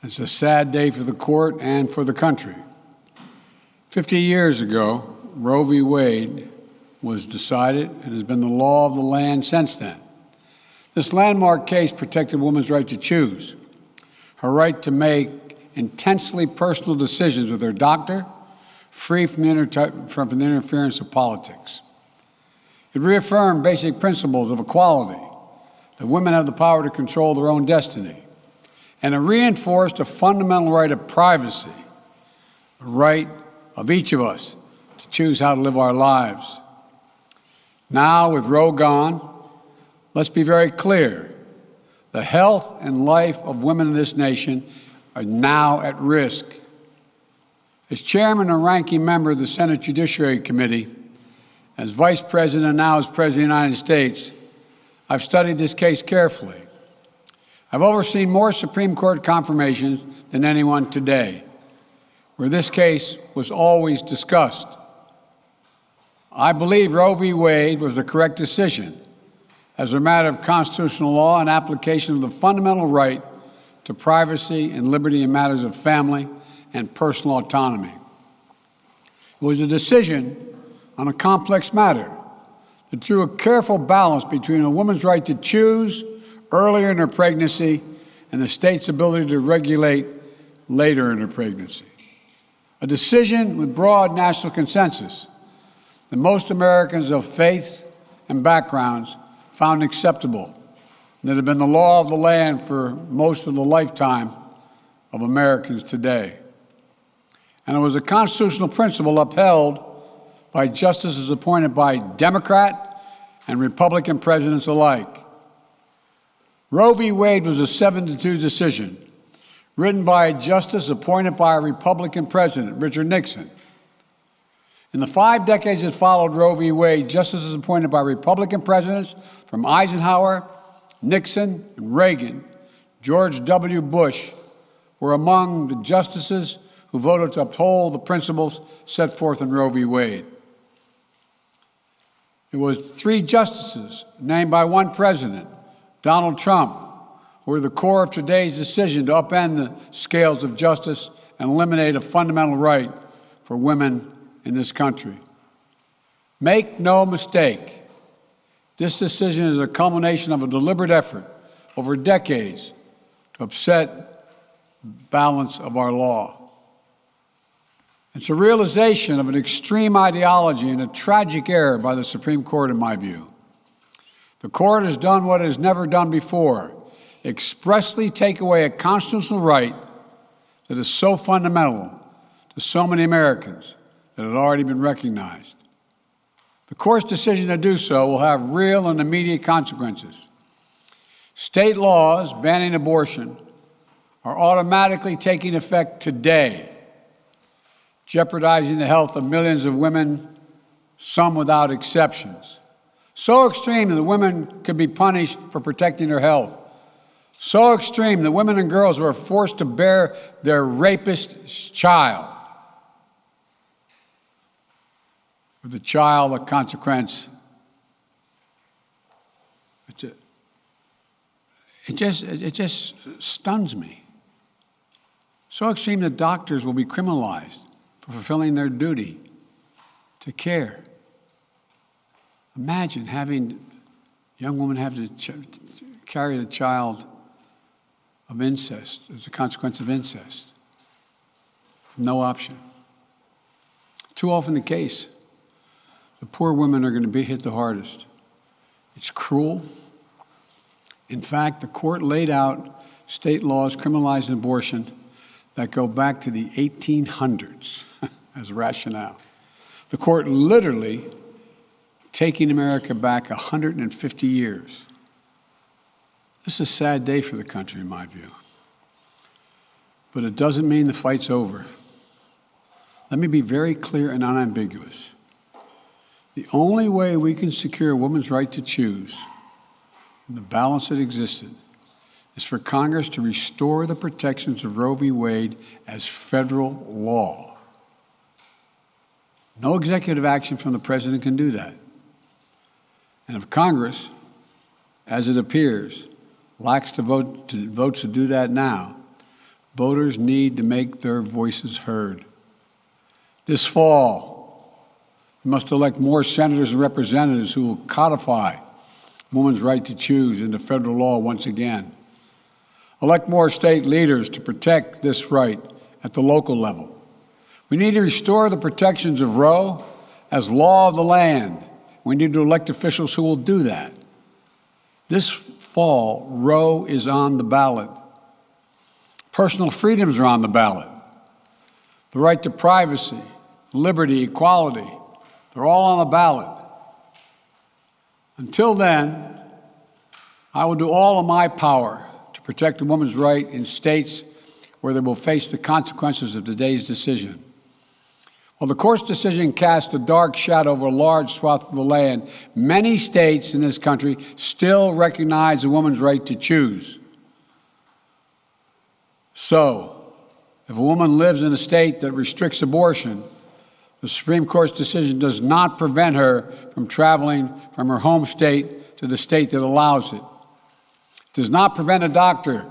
It's a sad day for the court and for the country. 50 years ago, Roe v. Wade was decided and has been the law of the land since then. This landmark case protected a woman's right to choose, her right to make intensely personal decisions with her doctor, free from the interference of politics. It reaffirmed basic principles of equality, that women have the power to control their own destiny, and it reinforced a fundamental right of privacy, a right of each of us to choose how to live our lives. Now, with Roe gone, let's be very clear. The health and life of women in this nation are now at risk. As chairman and ranking member of the Senate Judiciary Committee, as vice president and now as president of the United States, I've studied this case carefully. I've overseen more Supreme Court confirmations than anyone today, where this case was always discussed. I believe Roe v. Wade was the correct decision as a matter of constitutional law and application of the fundamental right to privacy and liberty in matters of family and personal autonomy. It was a decision on a complex matter that drew a careful balance between a woman's right to choose earlier in her pregnancy and the state's ability to regulate later in her pregnancy. A decision with broad national consensus that most Americans of faith and backgrounds found acceptable, and that had been the law of the land for most of the lifetime of Americans today. And it was a constitutional principle upheld by justices appointed by Democrat and Republican presidents alike. Roe v. Wade was a 7-2 decision, written by a justice appointed by a Republican president, Richard Nixon. In the 5 decades that followed Roe v. Wade, justices appointed by Republican presidents from Eisenhower, Nixon, and Reagan, George W. Bush, were among the justices who voted to uphold the principles set forth in Roe v. Wade. It was 3 justices named by one president, Donald Trump, who were the core of today's decision to upend the scales of justice and eliminate a fundamental right for women in this country. Make no mistake, this decision is a culmination of a deliberate effort over decades to upset the balance of our law. It's a realization of an extreme ideology and a tragic error by the Supreme Court, in my view. The court has done what it has never done before, expressly take away a constitutional right that is so fundamental to so many Americans that had already been recognized. The court's decision to do so will have real and immediate consequences. State laws banning abortion are automatically taking effect today, jeopardizing the health of millions of women, some without exceptions. So extreme that women could be punished for protecting their health. So extreme that women and girls were forced to bear their rapist's child, with the child a consequence. It just stuns me. So extreme that doctors will be criminalized for fulfilling their duty to care. Imagine having a young woman have to carry the child of incest as a consequence of incest. No option. Too often the case. The poor women are going to be hit the hardest. It's cruel. In fact, the court laid out state laws criminalizing abortion that go back to the 1800s as rationale. The court literally taking America back 150 years. This is a sad day for the country, in my view. But it doesn't mean the fight's over. Let me be very clear and unambiguous. The only way we can secure a woman's right to choose, and the balance that existed, is for Congress to restore the protections of Roe v. Wade as federal law. No executive action from the president can do that. And if Congress, as it appears, lacks the votes to do that now, Voters need to make their voices heard. This fall, we must elect more senators and representatives who will codify women's right to choose into federal law once again. Elect more state leaders to protect this right at the local level. We need to restore the protections of Roe as law of the land. We need to elect officials who will do that. This fall, Roe is on the ballot. Personal freedoms are on the ballot. The right to privacy, liberty, equality, they're all on the ballot. Until then, I will do all of my power to protect a woman's right in states where they will face the consequences of today's decision. While the court's decision cast a dark shadow over a large swath of the land, many states in this country still recognize a woman's right to choose. So, if a woman lives in a state that restricts abortion, the Supreme Court's decision does not prevent her from traveling from her home state to the state that allows it. It does not prevent a doctor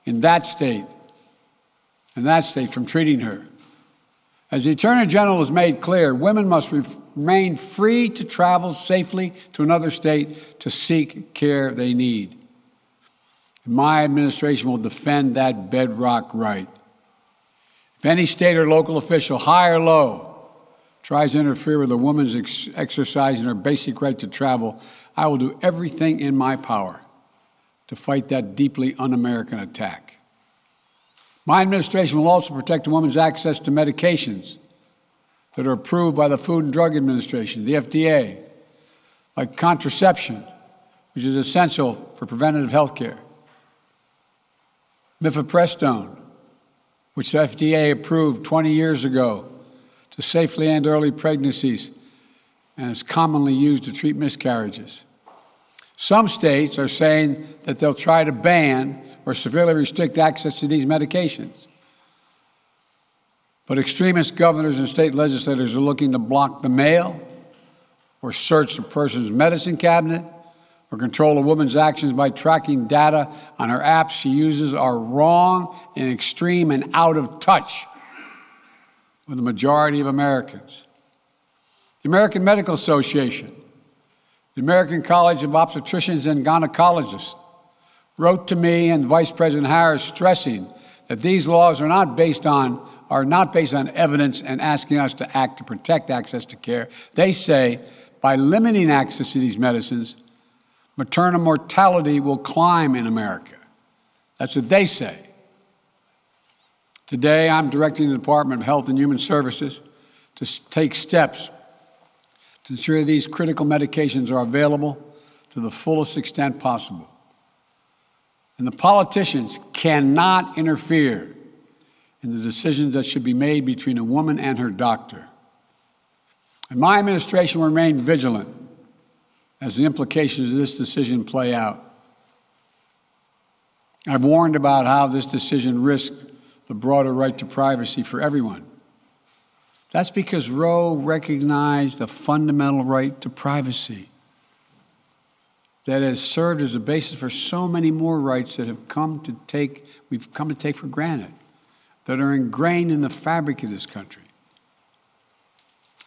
in that state from treating her. As the Attorney General has made clear, women must remain free to travel safely to another state to seek care they need. My administration will defend that bedrock right. If any state or local official, high or low, tries to interfere with a woman's exercising her basic right to travel, I will do everything in my power to fight that deeply un-American attack. My administration will also protect a woman's access to medications that are approved by the Food and Drug Administration, the FDA, like contraception, which is essential for preventative health care, mifepristone, which the FDA approved 20 years ago to safely end early pregnancies and is commonly used to treat miscarriages. Some states are saying that they'll try to ban or severely restrict access to these medications. But extremist governors and state legislators are looking to block the mail or search a person's medicine cabinet or control a woman's actions by tracking data on her apps she uses are wrong and extreme and out of touch with the majority of Americans. The American Medical Association, the American College of Obstetricians and Gynecologists wrote to me and Vice President Harris stressing that these laws are not based on evidence and asking us to act to protect access to care. They say by limiting access to these medicines, maternal mortality will climb in America. That's what they say. Today, I'm directing the Department of Health and Human Services to take steps to ensure these critical medications are available to the fullest extent possible. And the politicians cannot interfere in the decisions that should be made between a woman and her doctor. And my administration will remain vigilant as the implications of this decision play out. I've warned about how this decision risks the broader right to privacy for everyone. That's because Roe recognized the fundamental right to privacy that has served as a basis for so many more rights that we've come to take for granted, that are ingrained in the fabric of this country.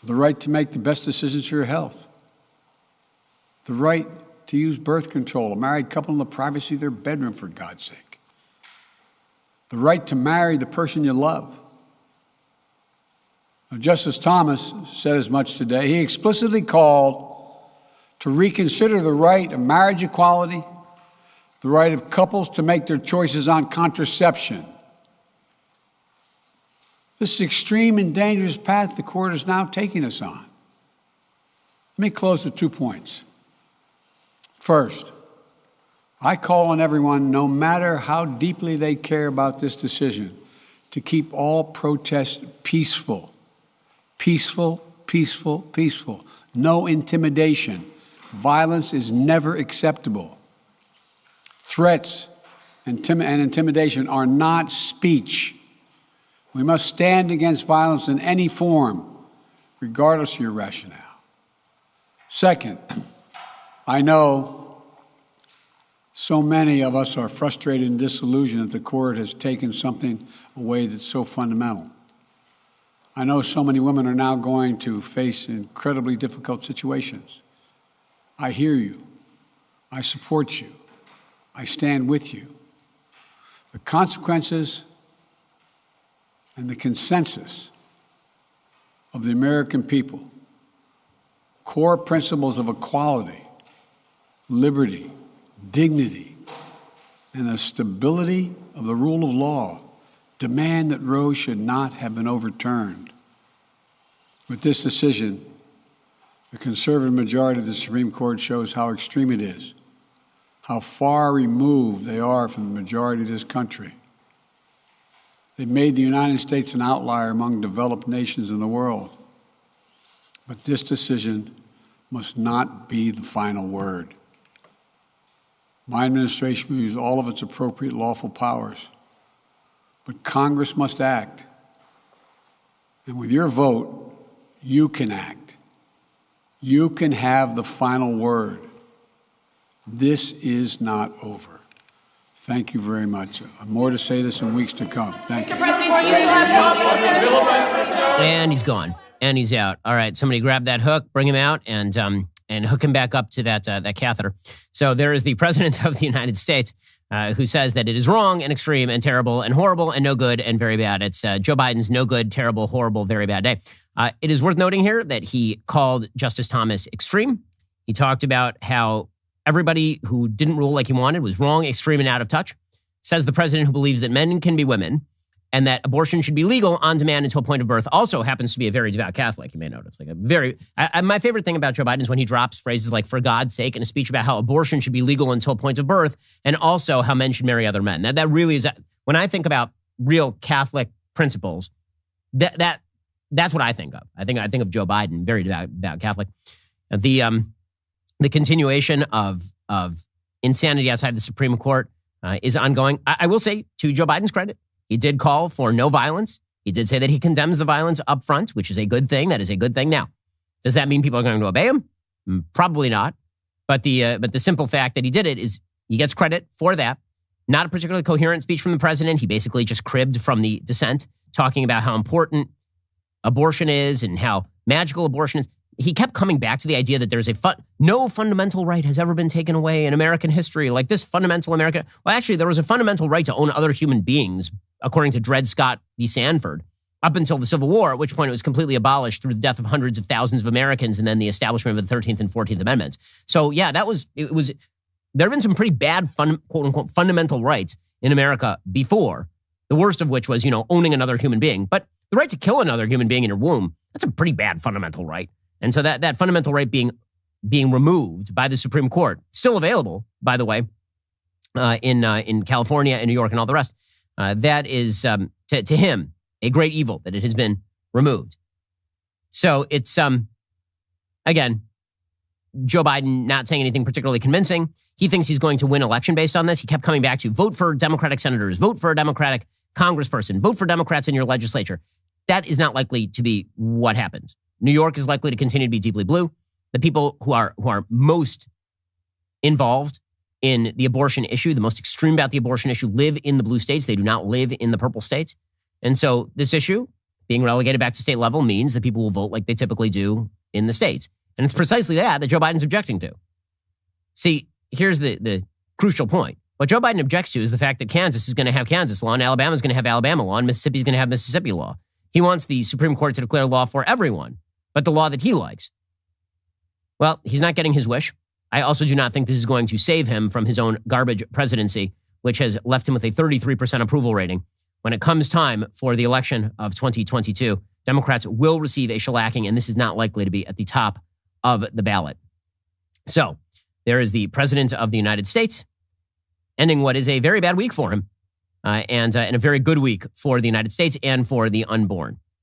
The right to make the best decisions for your health. The right to use birth control, a married couple in the privacy of their bedroom, for God's sake. The right to marry the person you love. Now, Justice Thomas said as much today. He explicitly called to reconsider the right of marriage equality, the right of couples to make their choices on contraception. This is an extreme and dangerous path the court is now taking us on. Let me close with 2 points. First, I call on everyone, no matter how deeply they care about this decision, to keep all protests peaceful. Peaceful, peaceful, peaceful. No intimidation. Violence is never acceptable. Threats and intimidation are not speech. We must stand against violence in any form, regardless of your rationale. Second, I know So many of us are frustrated and disillusioned that the court has taken something away that's so fundamental. I know so many women are now going to face incredibly difficult situations. I hear you. I support you. I stand with you. The consequences and the consensus of the American people, core principles of equality, liberty, dignity, and the stability of the rule of law demand that Roe should not have been overturned. With this decision, the conservative majority of the Supreme Court shows how extreme it is, how far removed they are from the majority of this country. They've made the United States an outlier among developed nations in the world. But this decision must not be the final word. My administration will use all of its appropriate lawful powers, but Congress must act. And with your vote, you can act. You can have the final word. This is not over. Thank you very much. More to say this in weeks to come. Thank you. And he's gone. And he's out. All right, somebody grab that hook, bring him out, and hook him back up to that catheter. So there is the president of the United States who says that it is wrong and extreme and terrible and horrible and no good and very bad. It's Joe Biden's no good, terrible, horrible, very bad day. It is worth noting here that he called Justice Thomas extreme. He talked about how everybody who didn't rule like he wanted was wrong, extreme, and out of touch. Says the president who believes that men can be women and that abortion should be legal on demand until point of birth. Also happens to be a very devout Catholic, you may notice. Like a very, my favorite thing about Joe Biden is when he drops phrases like "for God's sake" in a speech about how abortion should be legal until point of birth, and also how men should marry other men. That really is, when I think about real Catholic principles, that's what I think of. I think of Joe Biden, very devout Catholic. The continuation of insanity outside the Supreme Court is ongoing. I will say, to Joe Biden's credit, he did call for no violence. He did say that he condemns the violence up front, which is a good thing. That is a good thing. Now, does that mean people are going to obey him? Probably not. But the simple fact that he did it is he gets credit for that. Not a particularly coherent speech from the president. He basically just cribbed from the dissent, talking about how important abortion is and how magical abortion is. He kept coming back to the idea that there's no fundamental right has ever been taken away in American history, like this fundamental American. Well, actually, there was a fundamental right to own other human beings, according to Dred Scott v. Sanford, up until the Civil War, at which point it was completely abolished through the death of hundreds of thousands of Americans and then the establishment of the 13th and 14th Amendments. So, yeah, there have been some pretty bad, quote unquote, fundamental rights in America before, the worst of which was, owning another human being. But the right to kill another human being in your womb, that's a pretty bad fundamental right. And so that fundamental right being removed by the Supreme Court, still available, by the way, in California and New York and all the rest, that is, to him, a great evil that it has been removed. So it's, again, Joe Biden not saying anything particularly convincing. He thinks he's going to win election based on this. He kept coming back to vote for Democratic senators, vote for a Democratic congressperson, vote for Democrats in your legislature. That is not likely to be what happens. New York is likely to continue to be deeply blue. The people who are most involved in the abortion issue, the most extreme about the abortion issue, live in the blue states. They do not live in the purple states. And so this issue, being relegated back to state level, means that people will vote like they typically do in the states. And it's precisely that Joe Biden's objecting to. See, here's the crucial point. What Joe Biden objects to is the fact that Kansas is going to have Kansas law and Alabama is going to have Alabama law and Mississippi is going to have Mississippi law. He wants the Supreme Court to declare law for everyone, but the law that he likes. Well, he's not getting his wish. I also do not think this is going to save him from his own garbage presidency, which has left him with a 33% approval rating. When it comes time for the election of 2022, Democrats will receive a shellacking, and this is not likely to be at the top of the ballot. So there is the president of the United States ending what is a very bad week for him, and a very good week for the United States and for the unborn.